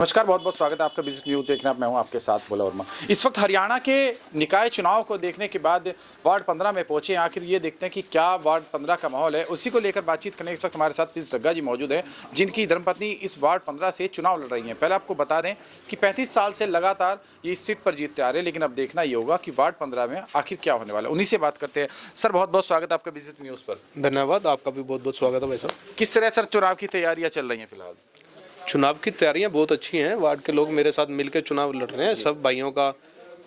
नमस्कार, बहुत बहुत स्वागत है आपका बिजनेस न्यूज देखने। मैं हूं आपके साथ भोला वर्मा। इस वक्त हरियाणा के निकाय चुनाव को देखने के बाद वार्ड 15 में पहुंचे। आखिर ये देखते हैं कि क्या वार्ड 15 का माहौल है। उसी को लेकर बातचीत करने इस वक्त हमारे साथ प्रिंस जग्गा जी मौजूद हैं, जिनकी धर्मपत्नी इस वार्ड 15 से चुनाव लड़ रही हैं। पहले आपको बता दें कि 35 साल से लगातार ये इस सीट पर जीतते आ रहे हैं, लेकिन अब देखना ये होगा कि वार्ड 15 में आखिर क्या होने वाला है। उन्हीं से बात करते हैं। सर, बहुत बहुत स्वागत है आपका बिजनेस न्यूज़ पर। धन्यवाद, आपका भी बहुत बहुत स्वागत है भाई साहब। किस तरह सर चुनाव की तैयारियाँ चल रही हैं फिलहाल? चुनाव की तैयारियां बहुत अच्छी हैं। वार्ड के लोग मेरे साथ मिलकर चुनाव लड़ रहे हैं। सब भाइयों का,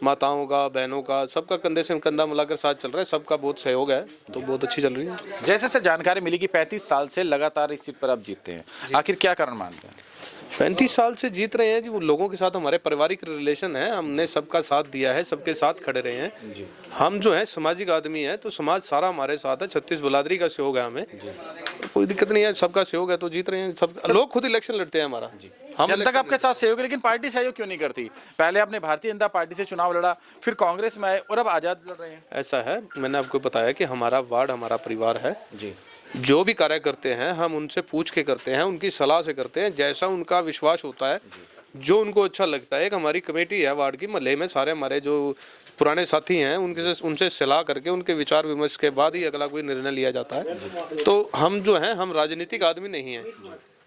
माताओं का, बहनों का, सबका कंधे से कंधा मिलाकर साथ चल रहा है। सबका बहुत सहयोग है, तो बहुत अच्छी चल रही है। जैसे सर जानकारी मिली कि 35 साल से लगातार इस सीट पर आप जीतते हैं, आखिर क्या कारण मानते हैं? 35 साल से जीत रहे हैं जी। वो लोगों के साथ हमारे पारिवारिक रिलेशन है। हमने सबका साथ दिया है, सबके साथ खड़े रहे हैं। हम जो है सामाजिक आदमी है, तो समाज सारा हमारे साथ है। 36 बिरादरी का सहयोग है हमें, कोई दिक्कत नहीं है। सबका सहयोग है तो जीत रहे हैं। सब लोग खुद इलेक्शन लड़ते हैं हमारा। जनता का आपके साथ सहयोग है, लेकिन पार्टी सहयोग क्यों नहीं करती? पहले आपने भारतीय जनता पार्टी से चुनाव लड़ा, फिर कांग्रेस में आए और अब आजाद लड़ रहे हैं। ऐसा है, मैंने आपको बताया कि हमारा वार्ड हमारा परिवार है जी। जो भी कार्य करते हैं हम उनसे पूछ के करते हैं, उनकी सलाह से करते हैं, जैसा उनका विश्वास होता है, जो उनको अच्छा लगता है। एक हमारी कमेटी है वार्ड की, महल्ले में सारे हमारे जो पुराने साथी हैं उनसे सलाह करके उनके विचार विमर्श के बाद ही अगला कोई निर्णय लिया जाता है। तो हम जो हैं, हम राजनीतिक आदमी नहीं हैं,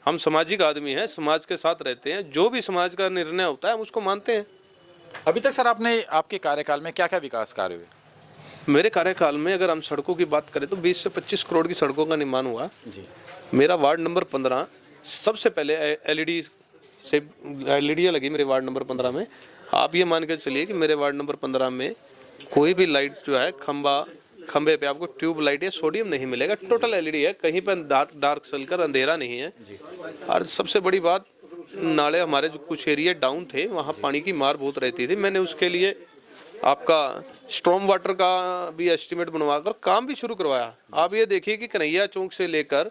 हम सामाजिक आदमी हैं। समाज के साथ रहते हैं, जो भी समाज का निर्णय होता है हम उसको मानते हैं। अभी तक सर आपने आपके कार्यकाल में क्या क्या विकास कार्य हुए? मेरे कार्यकाल में अगर हम सड़कों की बात करें तो 20 से 25 करोड़ की सड़कों का निर्माण हुआ जी। मेरा वार्ड नंबर 15 सबसे पहले एलईडी से एलईडी लगी मेरे वार्ड नंबर 15 में। आप ये मान के चलिए कि मेरे वार्ड नंबर 15 में कोई भी लाइट जो है खंबे पे आपको ट्यूब लाइट या सोडियम नहीं मिलेगा। टोटल एलईडी है, कहीं पर डार्क सलकर अंधेरा नहीं है। और सबसे बड़ी बात, नाले हमारे जो कुछ एरिया डाउन थे वहाँ पानी की मार बहुत रहती थी। मैंने उसके लिए आपका स्ट्रॉम वाटर का भी एस्टीमेट बनवाकर काम भी शुरू करवाया। आप ये देखिए कि कन्हैया चौक से लेकर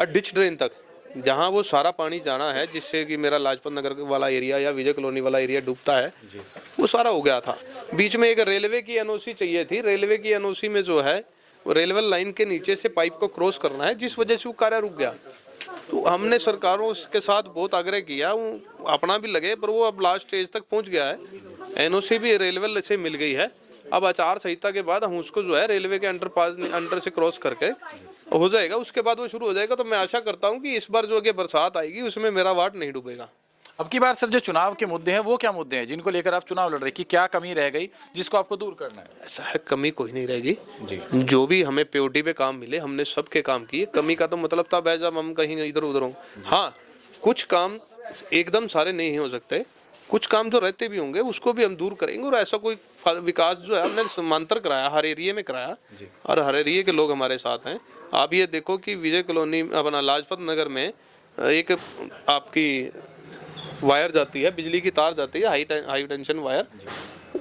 डिच ड्रेन तक, जहाँ वो सारा पानी जाना है, जिससे कि मेरा लाजपत नगर वाला एरिया या विजय कॉलोनी वाला एरिया डूबता है, वो सारा हो गया था। बीच में एक रेलवे की एनओसी चाहिए थी। रेलवे की एनओसी में जो है वो रेलवे लाइन के नीचे से पाइप को क्रॉस करना है, जिस वजह से वो कार्य रुक गया। तो हमने सरकारों के साथ बहुत आग्रह किया, वो अपना भी लगे, पर वो अब लास्ट स्टेज तक पहुंच गया है। एनओसी भी रेलवे से मिल गई है। अब आचार संहिता के बाद हम उसको जो है रेलवे के अंडर से क्रॉस करके हो जाएगा, उसके बाद वो शुरू हो जाएगा। तो मैं आशा करता हूं कि इस बार जो बरसात आएगी उसमें मेरा वार्ड नहीं डूबेगा। अब की बार सर जो चुनाव के मुद्दे हैं वो क्या मुद्दे हैं जिनको लेकर आप चुनाव लड़ रहे हैं, कि क्या कमी रह गई जिसको आपको दूर करना है? ऐसा है, कमी कोई नहीं रहेगी जी। जो भी हमें पीओटी पे काम मिले हमने सबके काम किए। कमी का तो मतलब तब है जब हम कहीं इधर उधर हों। हाँ, कुछ काम एकदम सारे नहीं हो सकते, कुछ काम जो रहते भी होंगे उसको भी हम दूर करेंगे। और ऐसा कोई विकास जो है हमने समांतर कराया, हर एरिया में कराया, और हर एरिया के लोग हमारे साथ हैं। आप ये देखो कि विजय कॉलोनी अपना लाजपत नगर में एक आपकी वायर जाती है, बिजली की तार जाती है, हाई टेंशन वायर,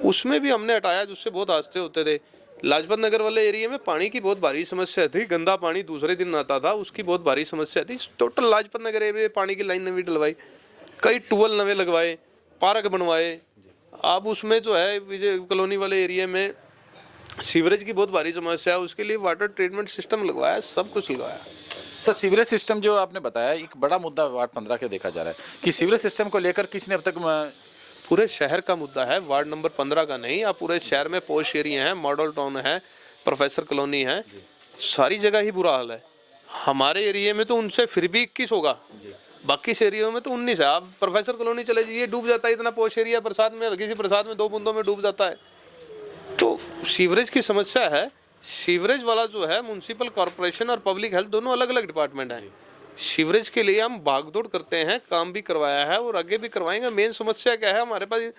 उसमें भी हमने हटाया, जिससे बहुत हादसे होते थे। लाजपत नगर वाले एरिया में पानी की बहुत भारी समस्या थी, गंदा पानी दूसरे दिन आता था, उसकी बहुत भारी समस्या थी। टोटल लाजपत नगर एरिया में पानी की लाइन नवी डलवाई, कई ट्यूबवेल नवे लगवाए, पार्क बनवाए। आप उसमें जो है विजय कॉलोनी वाले एरिया में सीवरेज की बहुत भारी समस्या है, उसके लिए वाटर ट्रीटमेंट सिस्टम लगवाया, सब कुछ लगवाया। सर, सीवरेज सिस्टम जो आपने बताया, एक बड़ा मुद्दा वार्ड 15 के देखा जा रहा है कि सीवरेज सिस्टम को लेकर किसी ने अब तक पूरे शहर का मुद्दा है, वार्ड नंबर 15 का नहीं। आप पूरे शहर में पोश एरिया है, मॉडल टाउन है, प्रोफेसर कॉलोनी है, सारी जगह ही बुरा हाल है। हमारे एरिया में तो उनसे फिर भी 21 होगा, बाकी एरिया में तो 19 है। आप प्रोफेसर कॉलोनी चले जाइए, डूब जाता है। इतना पोश एरिया, बरसात में हल्की सी बरसात में 2 बूंदों में डूब जाता है। तो सीवरेज की समस्या है। सीवरेज वाला जो है म्युनिसिपल कॉर्पोरेशन और पब्लिक हेल्थ दोनों अलग अलग डिपार्टमेंट हैं। सीवरेज के लिए हम भागदौड़ करते हैं, काम भी करवाया है और आगे भी करवाएंगे। मेन समस्या क्या है हमारे पास?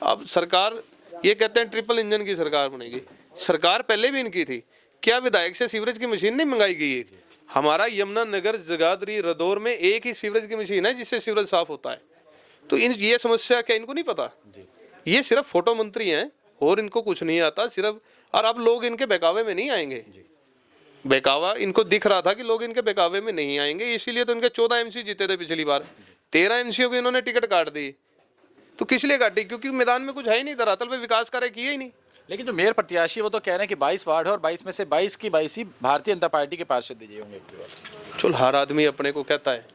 अब सरकार ये कहते हैं ट्रिपल इंजन की सरकार बनेगी। सरकार पहले भी इनकी थी, क्या विधायक से सीवरेज की मशीन नहीं मंगाई गई? हमारा यमुना नगर, जगाधरी, रदौर में एक ही सीवरेज की मशीन है जिससे सीवरेज साफ होता है। तो ये समस्या क्या इनको नहीं पता? ये सिर्फ फोटो मंत्री हैं और इनको कुछ नहीं आता सिर्फ। और अब लोग इनके बहकावे में नहीं आएंगे। बहकावा इनको दिख रहा था कि लोग इनके बहकावे में नहीं आएंगे, इसीलिए तो इनके 14 एमसी जीते थे पिछली बार। 13 एमसीओ की इन्होंने टिकट काट दी। तो किस लिए काटी? क्योंकि मैदान में कुछ है ही नहीं, धरातल पे विकास कार्य किए ही नहीं। लेकिन जो मेयर प्रत्याशी वो तो कह रहे हैं कि 22 वार्ड है और 22 में से 22 की 22 ही भारतीय जनता पार्टी के पार्षद दिए होंगे। चल, हर आदमी अपने को कहता है।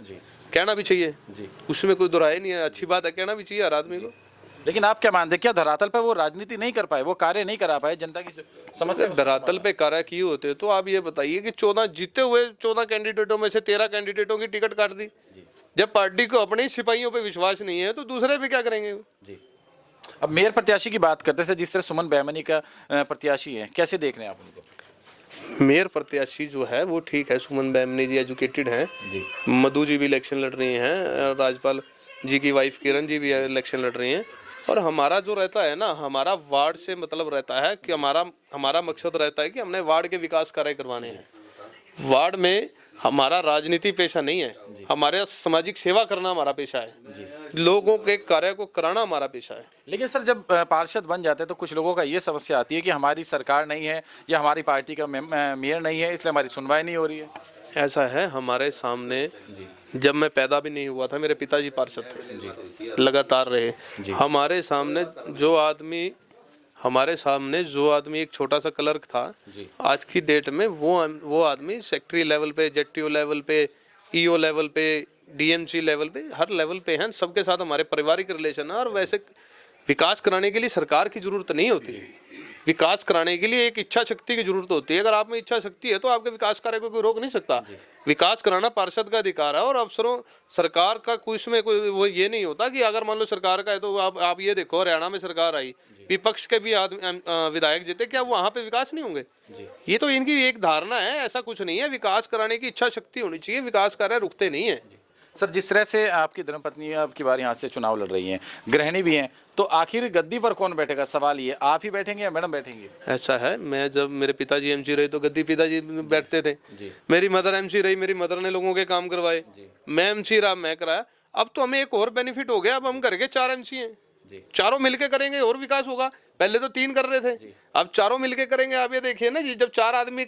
कहना भी चाहिए जी। उसमें कोई दुराई नहीं है, अच्छी बात है, कहना भी चाहिए हर आदमी को। लेकिन आप क्या मानते हैं, क्या धरातल पर वो राजनीति नहीं कर पाए, वो कार्य नहीं करा पाए, जनता की जो समस्या अगर धरातल पे कार्य किए होते तो आप ये बताइए कि 14 जीते हुए 14 कैंडिडेटों में से 13 कैंडिडेटों की टिकट काट दी। जब पार्टी को अपने ही सिपाहियों पे विश्वास नहीं है तो दूसरे पे क्या करेंगे? जी। अब मेयर प्रत्याशी की बात करते थे, जिस तरह सुमन बैमनी का प्रत्याशी है, कैसे देख रहे हैं आप उनको? मेयर प्रत्याशी जो है वो ठीक है, सुमन बैमनी जी एजुकेटेड हैं, जी। मधु जी भी इलेक्शन लड़ रही हैं, राज्यपाल जी की वाइफ किरण जी भी इलेक्शन लड़ रही हैं। और हमारा जो रहता है ना, हमारा वार्ड से मतलब रहता है कि हमारा मकसद रहता है कि हमने वार्ड के विकास कार्य करवाने हैं। वार्ड में हमारा राजनीति पेशा नहीं है, हमारा सामाजिक सेवा करना हमारा पेशा है, लोगों के कार्य को कराना हमारा पेशा है। लेकिन सर, जब पार्षद बन जाते हैं तो कुछ लोगों का ये समस्या आती है कि हमारी सरकार नहीं है या हमारी पार्टी का मेयर नहीं है, इसलिए हमारी सुनवाई नहीं हो रही है। ऐसा है, हमारे सामने जब मैं पैदा भी नहीं हुआ था मेरे पिताजी पार्षद थे, लगातार रहे। हमारे सामने जो आदमी एक छोटा सा क्लर्क था, आज की डेट में वो आदमी सेक्रेटरी लेवल पे, जेटीओ लेवल पे, ईओ लेवल पे, डीएमसी लेवल पे, हर लेवल पे हैं। सबके साथ हमारे पारिवारिक रिलेशन है। और वैसे विकास कराने के लिए सरकार की जरूरत नहीं होती, विकास कराने के लिए एक इच्छा शक्ति की जरूरत होती है। अगर आप में इच्छा शक्ति है तो आपके विकास कार्य को कोई रोक नहीं सकता। विकास कराना पार्षद का अधिकार है और अफसरों, सरकार का कोई इसमें कोई वो ये नहीं होता कि अगर मान लो सरकार का है तो आप ये देखो, हरियाणा में सरकार आई, विपक्ष के भी विधायक जीते, क्या वहाँ पे विकास नहीं होंगे? ये तो इनकी एक धारणा है, ऐसा कुछ नहीं है। विकास कराने की इच्छा शक्ति होनी चाहिए, विकास कार्य रुकते नहीं है। सर, जिस तरह से आपकी धर्मपत्नी अब की बार यहाँ से चुनाव लड़ रही हैं, गृहिणी भी हैं, तो आखिर गद्दी पर कौन बैठेगा? सवाल ये, आप ही बैठेंगे या मैडम बैठेंगी? ऐसा है, मैं जब मेरे पिताजी एमसी रहे तो गद्दी पिताजी बैठते थे, मेरी मदर एमसी रही, मेरी मदर ने लोगों के काम करवाए, मैं एमसी रहा, मैं कराया। अब तो हमें एक और बेनिफिट हो गया, अब हम घर के 4 एमसी हैं, चारों मिलके करेंगे और विकास होगा। पहले तो 3 कर रहे थे, अब चारों मिलके करेंगे। आप ये देखिए ना जी, जब 4 आदमी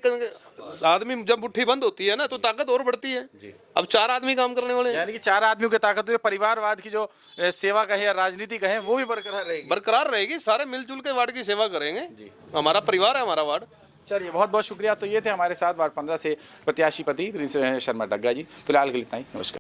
जब मुट्ठी बंद होती है ना तो ताकत और बढ़ती है। अब 4 आदमी काम करने वाले हैं, यानी कि 4 आदमियों की ताकत, परिवारवाद की जो सेवा कहे या राजनीति कहे, वो भी बरकरार रहेगी। सारे मिलजुल के वार्ड की सेवा करेंगे, हमारा परिवार है हमारा वार्ड। चलिए, बहुत बहुत शुक्रिया। तो ये थे हमारे साथ वार्ड 15 से प्रत्याशी पति प्रिंस शर्मा डग्गा जी। फिलहाल के लिए इतना ही, नमस्कार।